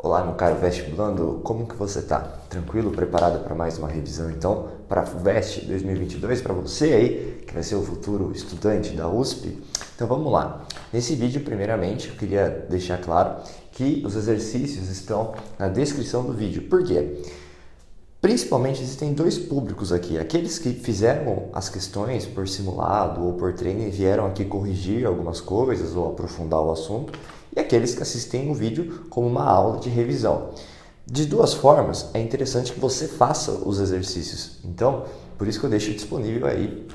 Olá, meu caro vestibulando, como que você tá? Tranquilo? Preparado para mais uma revisão, então, para a FUVEST 2022, para você aí, que vai ser o futuro estudante da USP? Então vamos lá. Nesse vídeo, primeiramente, eu queria deixar claro que os exercícios estão na descrição do vídeo. Por quê? Principalmente existem dois públicos aqui, aqueles que fizeram as questões por simulado ou por treino e vieram aqui corrigir algumas coisas ou aprofundar o assunto, e aqueles que assistem o vídeo como uma aula de revisão. De duas formas, é interessante que você faça os exercícios. Então, por isso que eu deixo disponível aí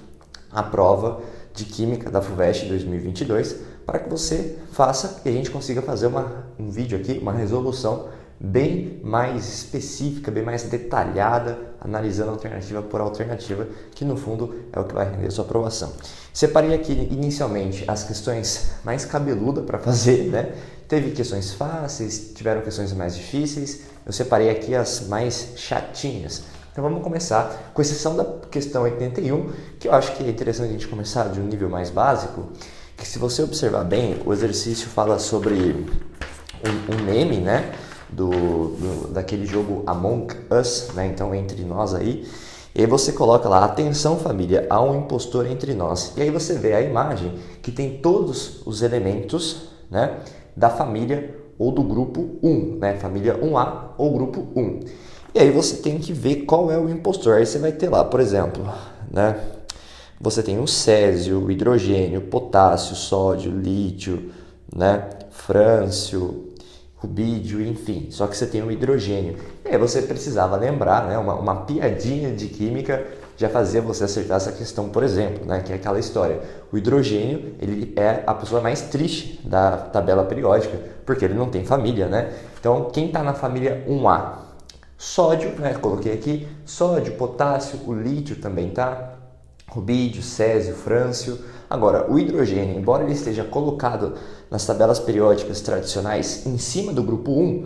a prova de Química da FUVEST 2022 para que você faça e a gente consiga fazer um vídeo aqui, uma resolução bem mais específica, bem mais detalhada, analisando alternativa por alternativa, que no fundo é o que vai render a sua aprovação. Separei aqui inicialmente as questões mais cabeludas para fazer, né? Teve questões fáceis, tiveram questões mais difíceis, eu separei aqui as mais chatinhas. Então vamos começar, com exceção da questão 81, que eu acho que é interessante a gente começar de um nível mais básico, que se você observar bem, o exercício fala sobre um meme, né? Daquele jogo Among Us, né? Então entre nós aí, e aí você coloca lá, atenção família, há um impostor entre nós, e aí você vê a imagem que tem todos os elementos, né, da família ou do grupo 1, né, família 1A ou grupo 1, e aí você tem que ver qual é o impostor. Aí você vai ter lá, por exemplo, né, você tem o césio, o hidrogênio, potássio, sódio, lítio, né, frâncio, rubídio, enfim, só que você tem o hidrogênio. E aí você precisava lembrar, né, uma piadinha de química já fazia você acertar essa questão, por exemplo, né, que é aquela história. O hidrogênio, ele é a pessoa mais triste da tabela periódica, porque ele não tem família, né? Então, quem está na família 1A? Sódio, né, coloquei aqui, sódio, potássio, o lítio também tá, rubídio, césio, frâncio. Agora, o hidrogênio, embora ele esteja colocado nas tabelas periódicas tradicionais em cima do grupo 1,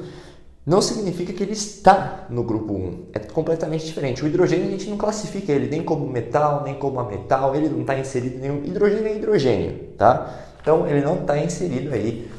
não significa que ele está no grupo 1. É completamente diferente. O hidrogênio a gente não classifica ele nem como metal, nem como ametal, ele não está inserido em nenhum. Hidrogênio é hidrogênio, tá? Então, ele não está inserido aí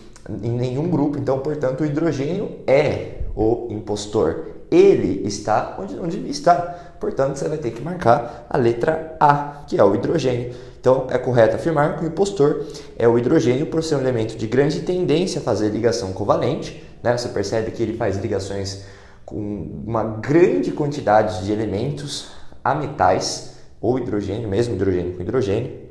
em nenhum grupo. Então, portanto, o hidrogênio é o impostor. Ele está onde ele está. Portanto, você vai ter que marcar a letra A, que é o hidrogênio. Então, é correto afirmar que o impostor é o hidrogênio por ser um elemento de grande tendência a fazer ligação covalente, né? Você percebe que ele faz ligações com uma grande quantidade de elementos a metais, ou hidrogênio, mesmo hidrogênio com hidrogênio.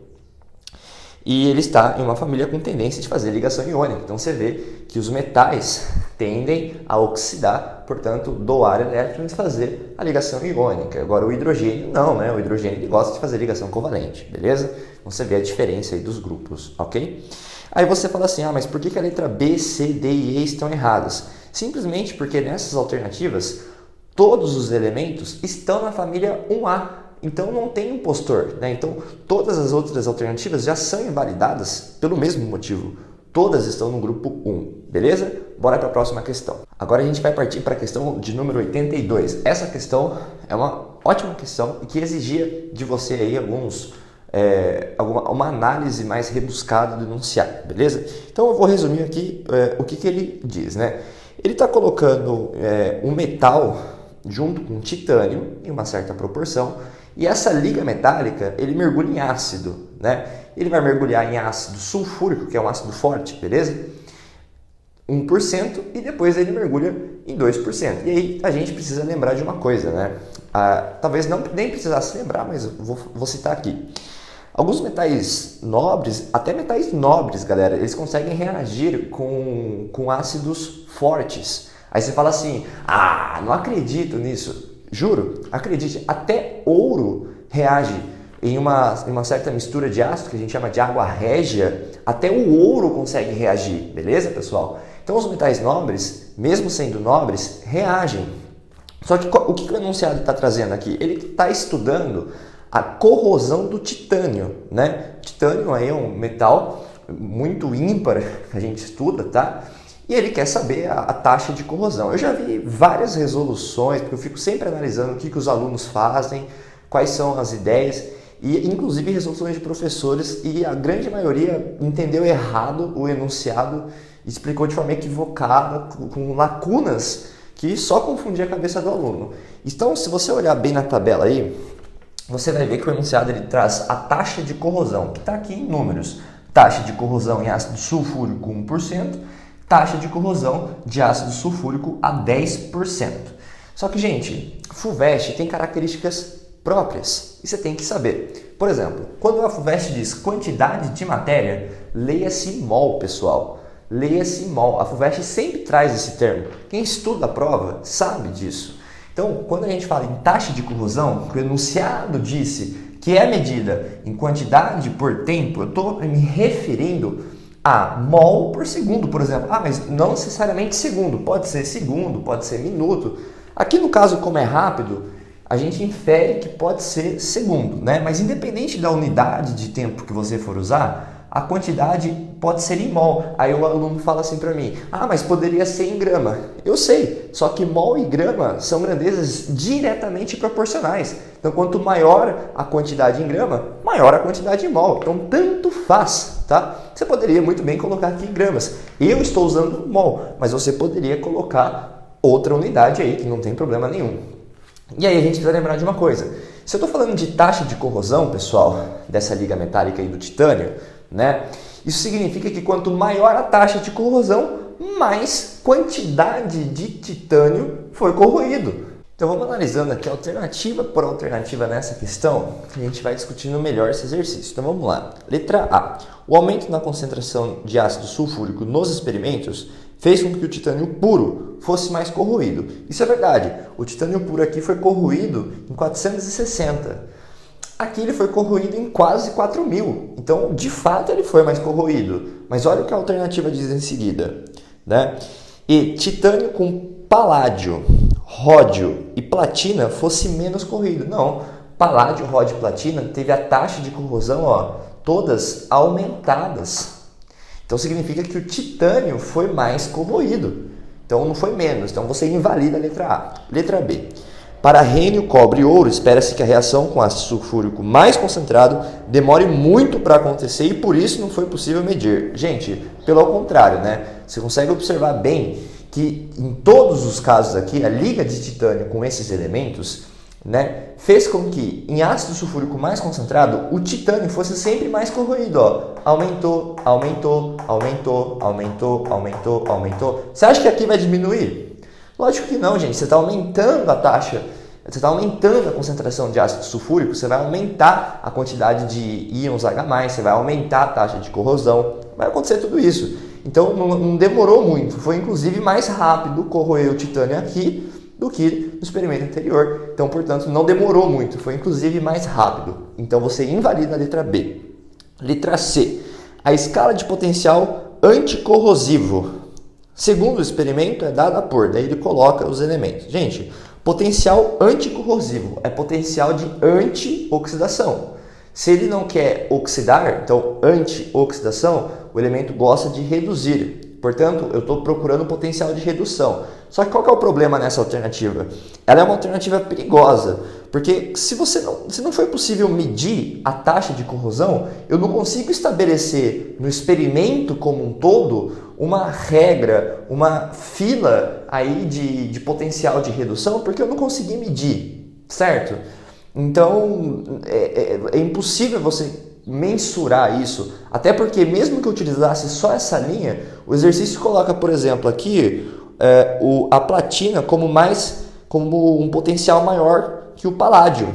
E ele está em uma família com tendência de fazer ligação iônica. Então você vê que os metais tendem a oxidar, portanto, doar elétrons e fazer a ligação iônica. Agora o hidrogênio não, né? O hidrogênio ele gosta de fazer ligação covalente, beleza? Então você vê a diferença aí dos grupos, ok? Aí você fala assim, mas por que a letra B, C, D e E estão erradas? Simplesmente porque nessas alternativas, todos os elementos estão na família 1A. Então não tem impostor, né? Então todas as outras alternativas já são invalidadas pelo mesmo motivo. Todas estão no grupo 1, beleza? Bora para a próxima questão. Agora a gente vai partir para a questão de número 82. Essa questão é uma ótima questão e que exigia de você aí uma análise mais rebuscada do enunciado, beleza? Então eu vou resumir aqui o que ele diz, né? Ele está colocando um metal junto com titânio em uma certa proporção. E essa liga metálica, ele mergulha em ácido, né? Ele vai mergulhar em ácido sulfúrico, que é um ácido forte, beleza? 1%, e depois ele mergulha em 2%. E aí a gente precisa lembrar de uma coisa, né? Talvez nem precisasse lembrar, mas vou citar aqui. Alguns metais nobres, até metais nobres, galera, eles conseguem reagir com ácidos fortes. Aí você fala assim, não acredito nisso. Juro, acredite, até ouro reage em uma certa mistura de ácido que a gente chama de água régia, até o ouro consegue reagir, beleza, pessoal? Então os metais nobres, mesmo sendo nobres, reagem. Só que o que o enunciado está trazendo aqui? Ele está estudando a corrosão do titânio, né? Titânio aí é um metal muito ímpar que a gente estuda, tá? E ele quer saber a taxa de corrosão. Eu já vi várias resoluções, porque eu fico sempre analisando o que os alunos fazem, quais são as ideias, e inclusive resoluções de professores, e a grande maioria entendeu errado o enunciado explicou de forma equivocada, com lacunas que só confundia a cabeça do aluno. Então, se você olhar bem na tabela aí, você vai ver que o enunciado ele traz a taxa de corrosão, que está aqui em números. Taxa de corrosão em ácido sulfúrico 1%, taxa de corrosão de ácido sulfúrico a 10%. Só que, gente, FUVEST tem características próprias e você tem que saber. Por exemplo, quando a FUVEST diz quantidade de matéria, leia-se mol, pessoal. Leia-se mol. A FUVEST sempre traz esse termo. Quem estuda a prova sabe disso. Então, quando a gente fala em taxa de corrosão, que o enunciado disse que é medida em quantidade por tempo, eu estou me referindo a mol por segundo, por exemplo. Mas não necessariamente segundo, pode ser minuto. Aqui no caso, como é rápido, a gente infere que pode ser segundo, né? Mas independente da unidade de tempo que você for usar, a quantidade pode ser em mol. Aí o aluno fala assim para mim, mas poderia ser em grama. Eu sei, só que mol e grama são grandezas diretamente proporcionais. Então, quanto maior a quantidade em grama, maior a quantidade em mol. Então, tanto faz, tá? Você poderia muito bem colocar aqui em gramas. Eu estou usando mol, mas você poderia colocar outra unidade aí, que não tem problema nenhum. E aí a gente precisa lembrar de uma coisa. Se eu estou falando de taxa de corrosão, pessoal, dessa liga metálica aí do titânio, né? Isso significa que quanto maior a taxa de corrosão, mais quantidade de titânio foi corroído. Então vamos analisando aqui alternativa por alternativa nessa questão, que a gente vai discutindo melhor esse exercício. Então vamos lá. Letra A. O aumento na concentração de ácido sulfúrico nos experimentos fez com que o titânio puro fosse mais corroído. Isso é verdade. O titânio puro aqui foi corroído em 460. Aqui ele foi corroído em quase 4.000. Então, de fato, ele foi mais corroído. Mas olha o que a alternativa diz em seguida, né? E titânio com paládio, ródio e platina fosse menos corroído. Não, paládio, ródio e platina teve a taxa de corrosão, todas aumentadas. Então, significa que o titânio foi mais corroído. Então, não foi menos. Então, você invalida a letra A. Letra B. Para rênio, cobre e ouro, espera-se que a reação com ácido sulfúrico mais concentrado demore muito para acontecer e por isso não foi possível medir. Gente, pelo contrário, né? Você consegue observar bem que em todos os casos aqui, a liga de titânio com esses elementos, né, fez com que em ácido sulfúrico mais concentrado, o titânio fosse sempre mais corroído. Aumentou, aumentou, aumentou, aumentou, aumentou, aumentou. Você acha que aqui vai diminuir? Lógico que não, gente. Você está aumentando a taxa, você está aumentando a concentração de ácido sulfúrico, você vai aumentar a quantidade de íons H+, você vai aumentar a taxa de corrosão, vai acontecer tudo isso. Então não demorou muito, foi inclusive mais rápido corroer o titânio aqui do que no experimento anterior. Então, portanto, não demorou muito, foi inclusive mais rápido. Então você invalida a letra B. Letra C. A escala de potencial anticorrosivo. Segundo o experimento, é dada por, daí ele coloca os elementos. Gente, potencial anticorrosivo é potencial de antioxidação. Se ele não quer oxidar, então antioxidação, o elemento gosta de reduzir. Portanto, eu estou procurando potencial de redução. Só que qual que é o problema nessa alternativa? Ela é uma alternativa perigosa, porque se não foi possível medir a taxa de corrosão, eu não consigo estabelecer no experimento como um todo uma regra, uma fila aí de potencial de redução, porque eu não consegui medir, certo? Então, é impossível você mensurar isso, até porque mesmo que eu utilizasse só essa linha, o exercício coloca, por exemplo, aqui a platina como um potencial maior que o paládio,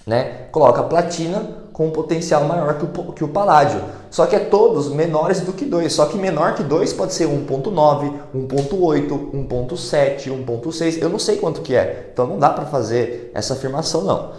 né? Coloca a platina com um potencial maior que o paládio, só que é todos menores do que 2, só que menor que 2 pode ser 1.9, 1.8, 1.7, 1.6, eu não sei quanto que é, então não dá para fazer essa afirmação não.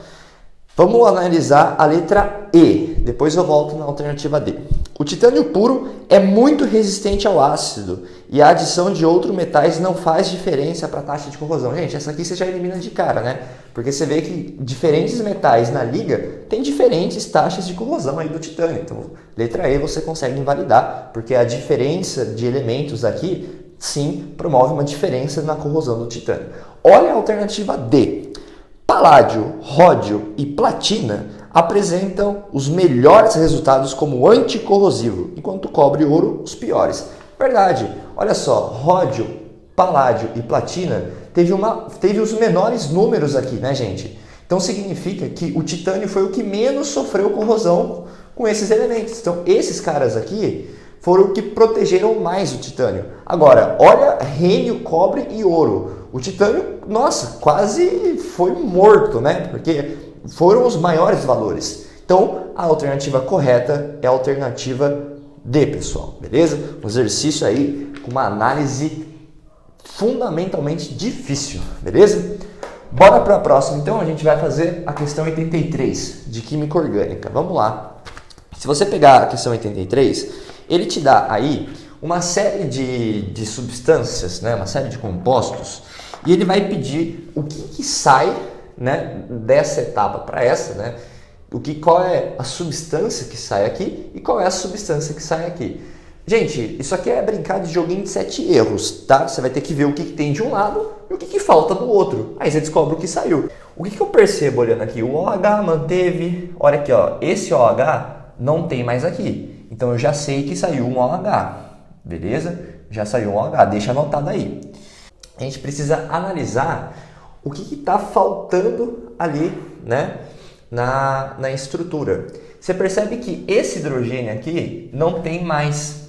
Vamos analisar a letra E, depois eu volto na alternativa D. O titânio puro é muito resistente ao ácido e a adição de outros metais não faz diferença para a taxa de corrosão. Gente, essa aqui você já elimina de cara, né? Porque você vê que diferentes metais na liga têm diferentes taxas de corrosão aí do titânio. Então, letra E você consegue invalidar, porque a diferença de elementos aqui, sim, promove uma diferença na corrosão do titânio. Olha a alternativa D. Paládio, ródio e platina apresentam os melhores resultados como anticorrosivo, enquanto cobre e ouro os piores. Verdade. Olha só, ródio, paládio e platina teve os menores números aqui, né, gente? Então significa que o titânio foi o que menos sofreu corrosão com esses elementos. Então esses caras aqui foram o que protegeram mais o titânio. Agora, olha rênio, cobre e ouro. O titânio, nossa, quase foi morto, né? Porque foram os maiores valores. Então, a alternativa correta é a alternativa D, pessoal. Beleza? Um exercício aí com uma análise fundamentalmente difícil. Beleza? Bora para a próxima. Então, a gente vai fazer a questão 83 de Química Orgânica. Vamos lá. Se você pegar a questão 83, ele te dá aí uma série de substâncias, né? Uma série de compostos, e ele vai pedir o que sai, né, dessa etapa para essa, né? Qual é a substância que sai aqui e qual é a substância que sai aqui. Gente, isso aqui é brincar de joguinho de 7 erros, tá? Você vai ter que ver o que tem de um lado e o que falta do outro. Aí você descobre o que saiu. O que eu percebo olhando aqui? O OH manteve, olha aqui, ó, esse OH não tem mais aqui. Então eu já sei que saiu um OH, beleza? Já saiu um OH, deixa anotado aí. A gente precisa analisar o que está faltando ali, né, na estrutura. Você percebe que esse hidrogênio aqui não tem mais.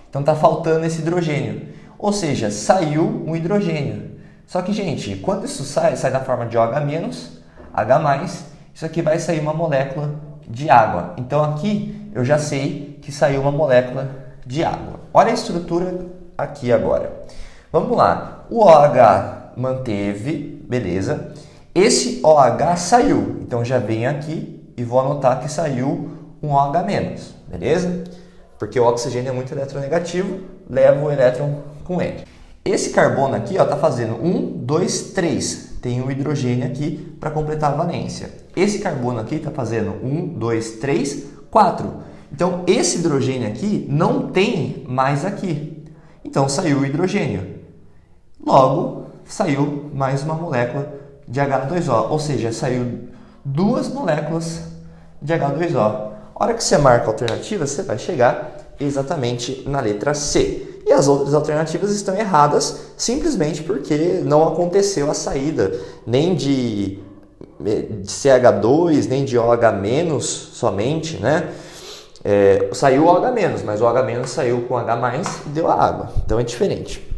Então está faltando esse hidrogênio. Ou seja, saiu um hidrogênio. Só que, gente, quando isso sai da forma de OH-, H+, isso aqui vai sair uma molécula de água. Então aqui eu já sei que saiu uma molécula de água. Olha a estrutura aqui agora. Vamos lá. O OH manteve, beleza. Esse OH saiu. Então já venho aqui e vou anotar que saiu um OH-, beleza? Porque o oxigênio é muito eletronegativo, leva o elétron com ele. Esse carbono aqui está fazendo 1, 2, 3. Tem um hidrogênio aqui para completar a valência. Esse carbono aqui está fazendo 1, 2, 3, 4. Então, esse hidrogênio aqui não tem mais aqui. Então, saiu o hidrogênio. Logo, saiu mais uma molécula de H2O. Ou seja, saiu 2 moléculas de H2O. A hora que você marca a alternativa, você vai chegar exatamente na letra C. E as outras alternativas estão erradas simplesmente porque não aconteceu a saída nem de CH2, nem de OH- somente, né? Saiu o OH-, mas o OH- saiu com H+, e deu a água. Então é diferente.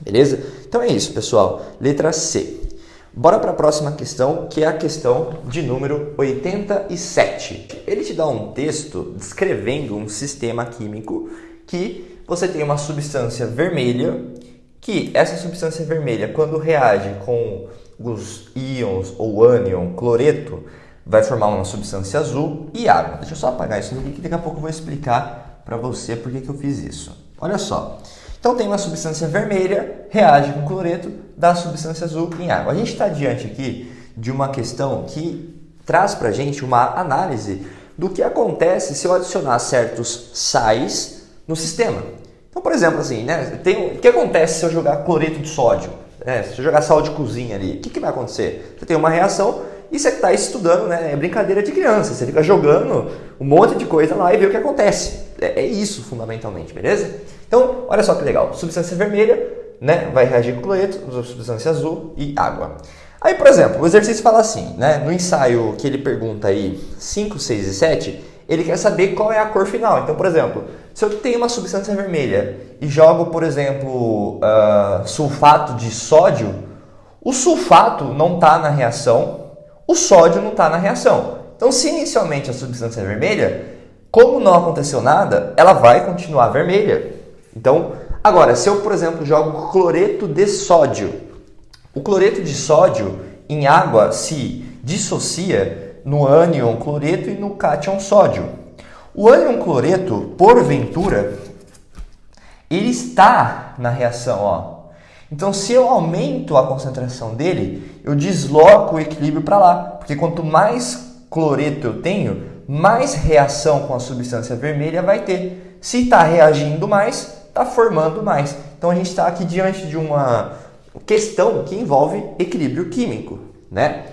Beleza? Então é isso, pessoal. Letra C. Bora para a próxima questão, que é a questão de número 87. Ele te dá um texto descrevendo um sistema químico que você tem uma substância vermelha, que essa substância vermelha, quando reage com os íons ou ânion, cloreto, vai formar uma substância azul e água. Deixa eu só apagar isso aqui que daqui a pouco eu vou explicar para você por que eu fiz isso. Olha só. Então tem uma substância vermelha, reage com cloreto, dá substância azul em água. A gente está diante aqui de uma questão que traz para a gente uma análise do que acontece se eu adicionar certos sais no sistema. Então, por exemplo, assim, né, o que acontece se eu jogar cloreto de sódio? Se eu jogar sal de cozinha ali, o que vai acontecer? Você tem uma reação e você está estudando, né? É brincadeira de criança. Você fica jogando um monte de coisa lá e vê o que acontece. É isso, fundamentalmente, beleza? Então, olha só que legal. Substância vermelha, né, vai reagir com cloreto, substância azul e água. Aí, por exemplo, o exercício fala assim, né? No ensaio que ele pergunta aí 5, 6 e 7, ele quer saber qual é a cor final. Então, por exemplo, se eu tenho uma substância vermelha e jogo, por exemplo, sulfato de sódio, o sulfato não está na reação, o sódio não está na reação. Então, se inicialmente a substância é vermelha, como não aconteceu nada, ela vai continuar vermelha. Então, agora, se eu, por exemplo, jogo cloreto de sódio, o cloreto de sódio em água se dissocia no ânion cloreto e no cátion sódio. O ânion cloreto, porventura, ele está na reação, ó. Então, se eu aumento a concentração dele, eu desloco o equilíbrio para lá, porque quanto mais cloreto eu tenho, mais reação com a substância vermelha vai ter. Se está reagindo mais, está formando mais. Então a gente está aqui diante de uma questão que envolve equilíbrio químico, né?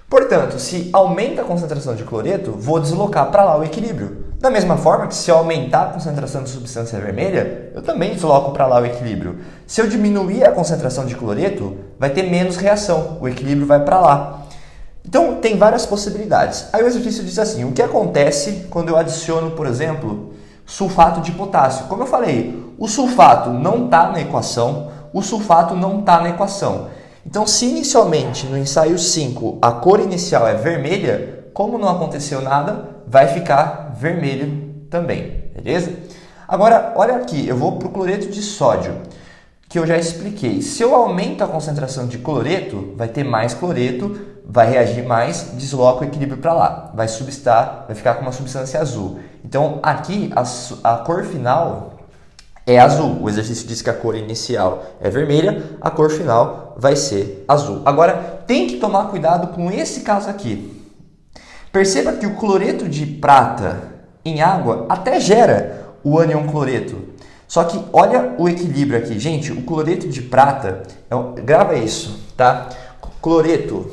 Portanto, se aumenta a concentração de cloreto, vou deslocar para lá o equilíbrio. Da mesma forma que se eu aumentar a concentração de substância vermelha, eu também desloco para lá o equilíbrio. Se eu diminuir a concentração de cloreto, vai ter menos reação, o equilíbrio vai para lá. Então, tem várias possibilidades. Aí o exercício diz assim, o que acontece quando eu adiciono, por exemplo, sulfato de potássio? Como eu falei, o sulfato não está na equação, o sulfato não está na equação. Então, se inicialmente no ensaio 5 a cor inicial é vermelha, como não aconteceu nada, vai ficar vermelho também, beleza? Agora, olha aqui, eu vou para o cloreto de sódio, que eu já expliquei. Se eu aumento a concentração de cloreto, vai ter mais cloreto, vai reagir mais, desloca o equilíbrio para lá, vai ficar com uma substância azul. Então, aqui, a cor final é azul. O exercício diz que a cor inicial é vermelha, a cor final vai ser azul. Agora, tem que tomar cuidado com esse caso aqui. Perceba que o cloreto de prata em água até gera o ânion cloreto. Só que olha o equilíbrio aqui. Gente, o cloreto de prata, grava isso, tá? Cloreto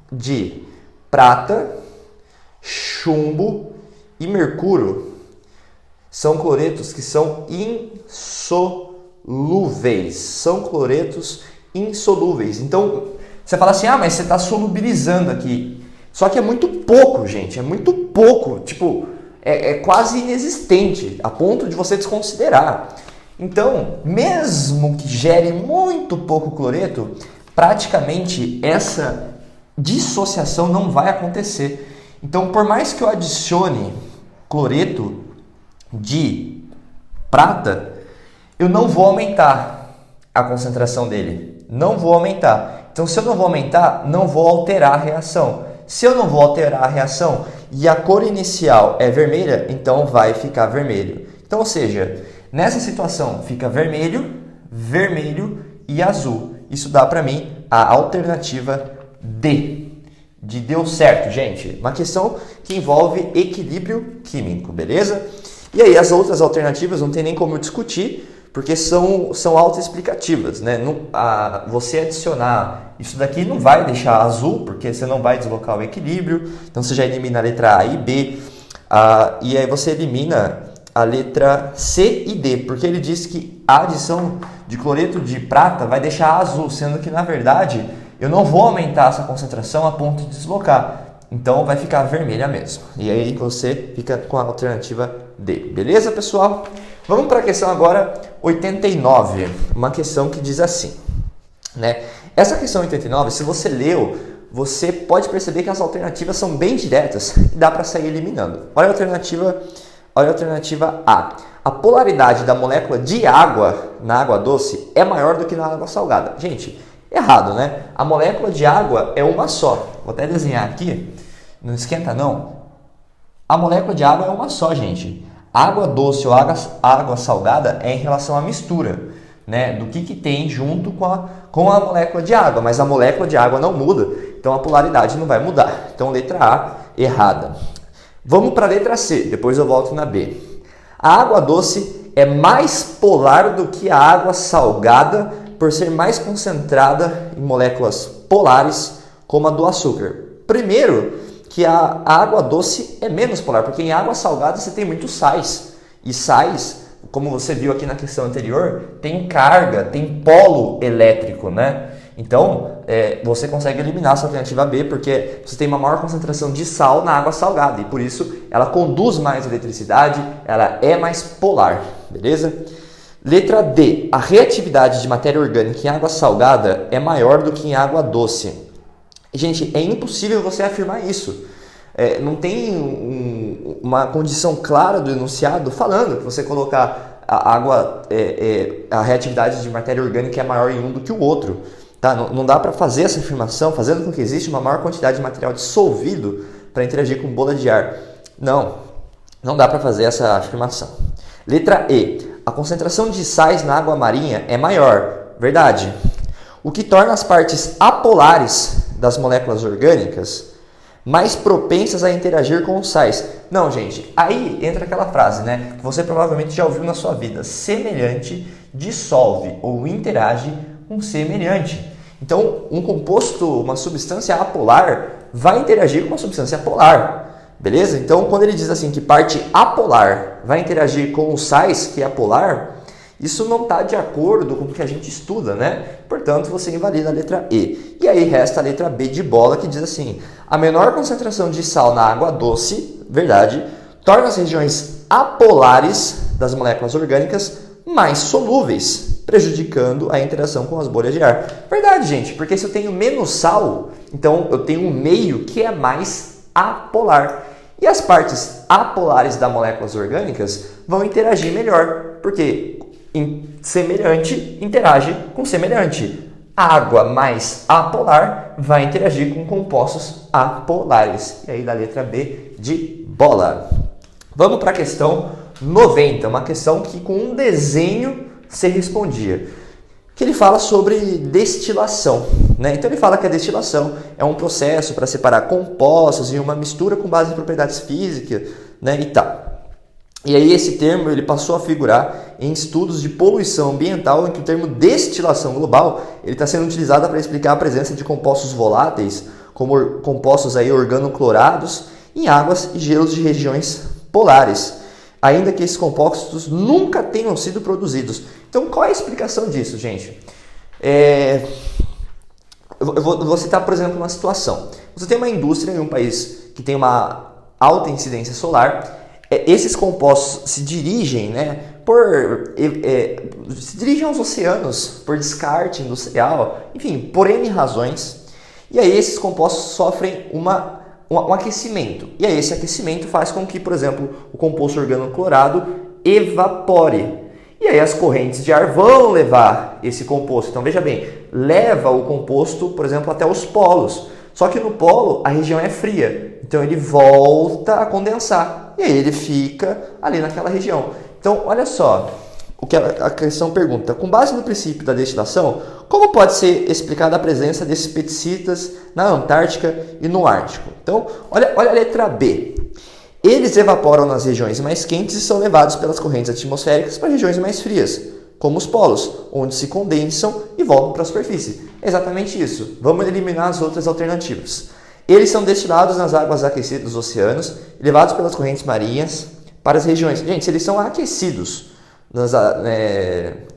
de prata, chumbo e mercúrio são cloretos que são insolúveis. São cloretos insolúveis. Então, você fala assim, mas você está solubilizando aqui. Só que é muito pouco, gente. É muito pouco. Tipo, é quase inexistente, a ponto de você desconsiderar. Então, mesmo que gere muito pouco cloreto, praticamente essa dissociação não vai acontecer. Então, por mais que eu adicione cloreto de prata, eu não vou aumentar a concentração dele. Não vou aumentar. Então, se eu não vou aumentar, não vou alterar a reação. Se eu não vou alterar a reação e a cor inicial é vermelha, então vai ficar vermelho. Então, ou seja, nessa situação fica vermelho, vermelho e azul. Isso dá para mim a alternativa D. De deu certo, gente. Uma questão que envolve equilíbrio químico, beleza? E aí as outras alternativas não tem nem como discutir, porque são autoexplicativas, né? Você adicionar isso daqui não vai deixar azul, porque você não vai deslocar o equilíbrio. Então você já elimina a letra A e B. E aí você elimina a letra C e D, porque ele diz que a adição de cloreto de prata vai deixar azul, sendo que na verdade eu não vou aumentar essa concentração a ponto de deslocar. Então vai ficar vermelha mesmo. E aí você fica com a alternativa D. Beleza, pessoal? Vamos para a questão agora 89. Uma questão que diz assim, né? Essa questão 89, se você leu, você pode perceber que as alternativas são bem diretas e dá para sair eliminando. Olha a alternativa A. A polaridade da molécula de água na água doce é maior do que na água salgada. Gente, errado, né? A molécula de água é uma só. Vou até desenhar aqui. Não esquenta, não. A molécula de água é uma só, gente. Água doce ou água salgada é em relação à mistura, né? Do que tem junto com a molécula de água. Mas a molécula de água não muda, então a polaridade não vai mudar. Então, letra A, errada. Vamos para a letra C, depois eu volto na B. A água doce é mais polar do que a água salgada por ser mais concentrada em moléculas polares como a do açúcar. Primeiro, que a água doce é menos polar, porque em água salgada você tem muitos sais. E sais, como você viu aqui na questão anterior, tem carga, tem polo elétrico, né? Então, você consegue eliminar essa alternativa B, porque você tem uma maior concentração de sal na água salgada, e por isso ela conduz mais eletricidade, ela é mais polar, beleza? Letra D. A reatividade de matéria orgânica em água salgada é maior do que em água doce. Gente, é impossível você afirmar isso. Não tem uma condição clara do enunciado falando que você colocar a água, a reatividade de matéria orgânica é maior em um do que o outro. Tá? Não dá para fazer essa afirmação fazendo com que exista uma maior quantidade de material dissolvido para interagir com bola de ar. Não dá para fazer essa afirmação. Letra E. A concentração de sais na água marinha é maior. Verdade. O que torna as partes apolares das moléculas orgânicas mais propensas a interagir com os sais. Não, gente, aí entra aquela frase, né, que você provavelmente já ouviu na sua vida. Semelhante dissolve ou interage com semelhante. Então, um composto, uma substância apolar, vai interagir com uma substância polar. Beleza? Então, quando ele diz assim que parte apolar vai interagir com os sais, que é polar, isso não está de acordo com o que a gente estuda, né? Portanto, você invalida a letra E. E aí resta a letra B de bola, que diz assim: a menor concentração de sal na água doce, verdade, torna as regiões apolares das moléculas orgânicas mais solúveis, prejudicando a interação com as bolhas de ar. Verdade, gente, porque se eu tenho menos sal, então eu tenho um meio que é mais apolar. E as partes apolares das moléculas orgânicas vão interagir melhor, porque semelhante interage com semelhante. Água mais apolar vai interagir com compostos apolares. E aí da letra B de bola. Vamos para a questão 90, uma questão que com um desenho se respondia. Que ele fala sobre destilação, né? Então ele fala que a destilação é um processo para separar compostos em uma mistura com base em propriedades físicas, né, e tal. E aí esse termo ele passou a figurar em estudos de poluição ambiental, em que o termo destilação global ele está sendo utilizado para explicar a presença de compostos voláteis, como compostos aí organoclorados, em águas e gelos de regiões polares, ainda que esses compostos nunca tenham sido produzidos. Então, qual é a explicação disso, gente? Eu vou citar, por exemplo, uma situação. Você tem uma indústria em um país que tem uma alta incidência solar. Esses compostos se dirigem, né, se dirigem aos oceanos por descarte industrial, enfim, por N razões. E aí esses compostos sofrem um aquecimento. E aí esse aquecimento faz com que, por exemplo, o composto organoclorado evapore. E aí as correntes de ar vão levar esse composto. Então veja bem, leva o composto, por exemplo, até os polos. Só que no polo a região é fria, então ele volta a condensar. E aí ele fica ali naquela região. Então olha só o que a questão pergunta. Com base no princípio da destilação, como pode ser explicada a presença desses pesticidas na Antártica e no Ártico? Então olha a letra B. Eles evaporam nas regiões mais quentes e são levados pelas correntes atmosféricas para regiões mais frias, como os polos, onde se condensam e voltam para a superfície. É exatamente isso. Vamos eliminar as outras alternativas. Eles são destilados nas águas aquecidas dos oceanos e levados pelas correntes marinhas para as regiões. Gente, se eles são aquecidos,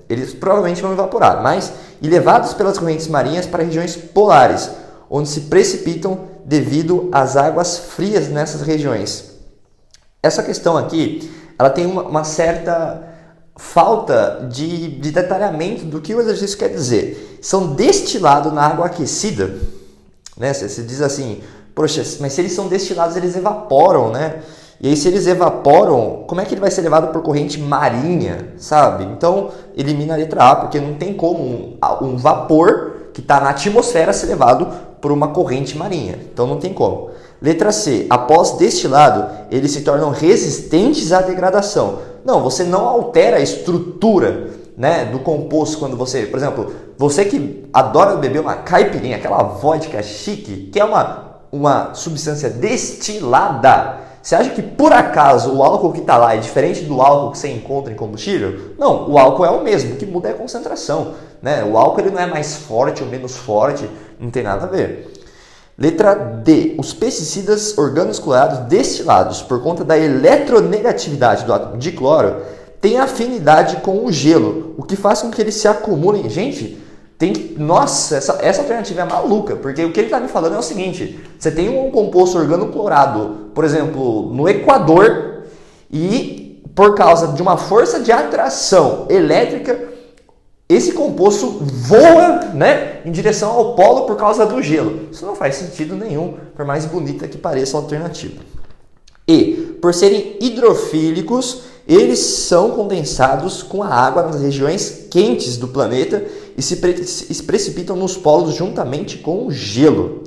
eles provavelmente vão evaporar, mas e levados pelas correntes marinhas para regiões polares, onde se precipitam devido às águas frias nessas regiões. Essa questão aqui, ela tem uma certa falta de detalhamento do que o exercício quer dizer. São destilados na água aquecida, né? Você diz assim, poxa, mas se eles são destilados, eles evaporam, né? E aí se eles evaporam, como é que ele vai ser levado por corrente marinha, sabe? Então, elimina a letra A, porque não tem como um vapor que está na atmosfera ser levado por uma corrente marinha. Então, não tem como. Letra C. Após destilado, eles se tornam resistentes à degradação. Não, você não altera a estrutura, né, do composto quando você... Por exemplo, você que adora beber uma caipirinha, aquela vodka chique, que é uma substância destilada. Você acha que por acaso o álcool que está lá é diferente do álcool que você encontra em combustível? Não, o álcool é o mesmo, o que muda é a concentração, né? O álcool ele não é mais forte ou menos forte, não tem nada a ver. Letra D. Os pesticidas organoclorados destilados por conta da eletronegatividade do átomo de cloro têm afinidade com o gelo, o que faz com que eles se acumulem. Gente, nossa, essa alternativa é maluca, porque o que ele está me falando é o seguinte: você tem um composto organoclorado, por exemplo, no Equador, e por causa de uma força de atração elétrica, esse composto voa, né, em direção ao polo por causa do gelo. Isso não faz sentido nenhum, por mais bonita que pareça a alternativa. E, por serem hidrofílicos, eles são condensados com a água nas regiões quentes do planeta e se precipitam nos polos juntamente com o gelo.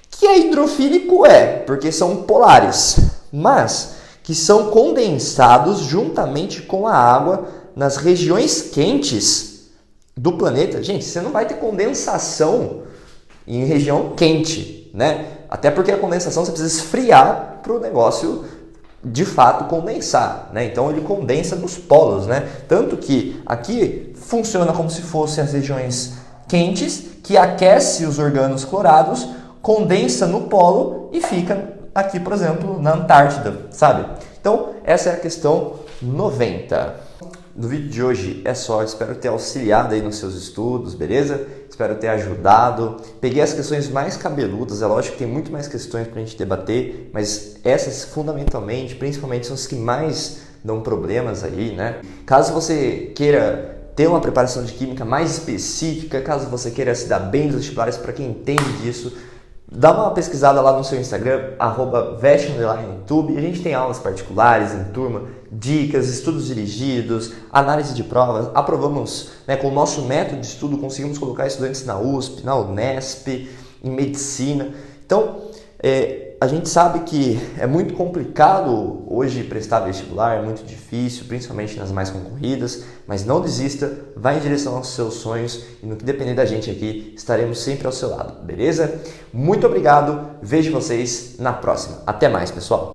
Que é hidrofílico porque são polares, mas que são condensados juntamente com a água nas regiões quentes do planeta. Gente, você não vai ter condensação em região quente, né? Até porque a condensação você precisa esfriar para o negócio de fato condensar, né? Então ele condensa nos polos, né? Tanto que aqui funciona como se fossem as regiões quentes, que aquece os organoclorados, condensa no polo e fica aqui, por exemplo, na Antártida, sabe? Então, essa é a questão 90. No vídeo de hoje é só, espero ter auxiliado aí nos seus estudos, beleza? Espero ter ajudado. Peguei as questões mais cabeludas, é lógico que tem muito mais questões pra gente debater, mas essas fundamentalmente, principalmente, são as que mais dão problemas aí, né? Caso você queira ter uma preparação de química mais específica, caso você queira se dar bem nos vestibulares, para quem entende disso, dá uma pesquisada lá no seu Instagram, @vest_youtube. A gente tem aulas particulares em turma, dicas, estudos dirigidos, análise de provas. Aprovamos, né, com o nosso método de estudo, conseguimos colocar estudantes na USP, na Unesp, em medicina. Então, a gente sabe que é muito complicado hoje prestar vestibular, é muito difícil, principalmente nas mais concorridas, mas não desista, vá em direção aos seus sonhos e no que depender da gente aqui, estaremos sempre ao seu lado, beleza? Muito obrigado, vejo vocês na próxima. Até mais, pessoal!